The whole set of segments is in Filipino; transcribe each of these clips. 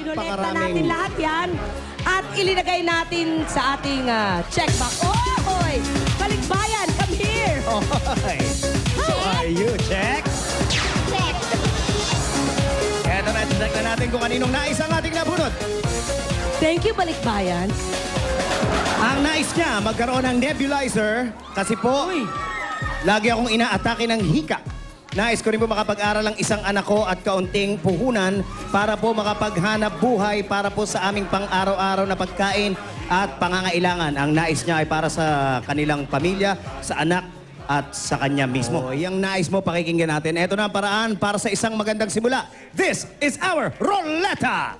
Kinolekta natin lahat yan at ilinagay natin sa ating checkbox. Oy! Balikbayan, come here! Oy! How are you, Check? Check! Eto na, check na natin kung kaninong nais ang ating nabunot. Thank you, Balikbayan. Ang nais niya magkaroon ng nebulizer kasi po, lagi akong inaatake ng hika. Nais ko rin po makapag-aral ang isang anak ko at kaunting puhunan para po makapaghanap buhay para po sa aming pang-araw-araw na pagkain at pangangailangan. Ang nais niya ay para sa kanilang pamilya, sa anak at sa kanya mismo. Yung nais mo, pakikinggan natin. Ito na ang paraan para sa isang magandang simula. This is our Roleta!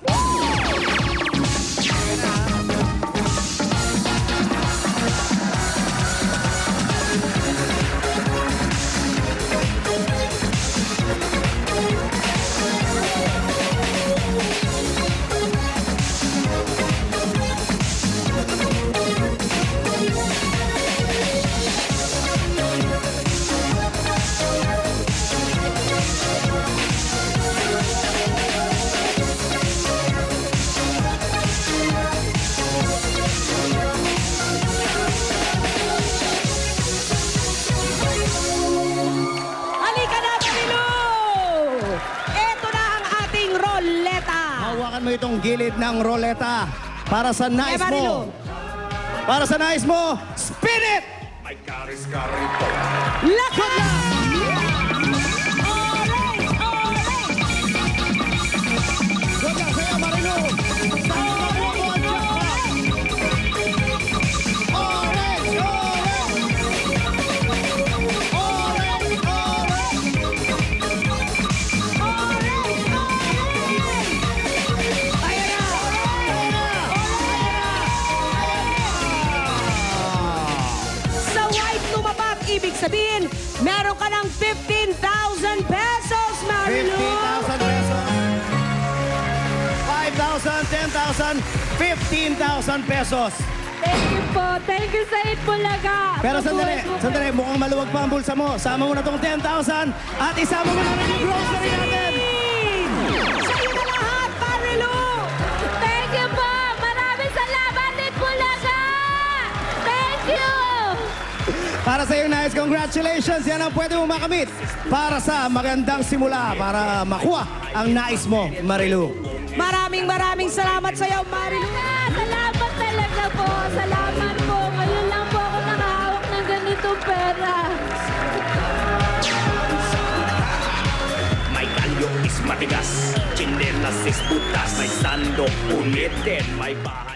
Hawakan mo itong gilid ng roleta para sa nais mo. Para sa nais mo, spin it! May karis-karito. Lakad na! Ibig sabihin, meron ka ng 15,000 pesos, Marilu! 15,000 pesos. 5,000, 10,000, 15,000 pesos. Thank you po. Thank you sa Itbulaga. Pero sandali, mukhang maluwag pa ang bulsa mo. Sama mo na tong 10,000 at isama mo na rin yung grocery natin. Sa'yo na lahat, Marilu! Thank you po. Maraming salamat, Itbulaga. Thank you. Para sa iyo, nice. Congratulations. Yan ang pwede mo makamit para sa magandang simula para makuha ang nais mo, Marilu. Maraming salamat sa iyo, Marilu. Salamat talaga po. Salamat po. Ngayon lang po ako nakahawak ng ganitong pera. May kalyo is matigas. Chinelas is putas. May sandok ulitin. May bahay.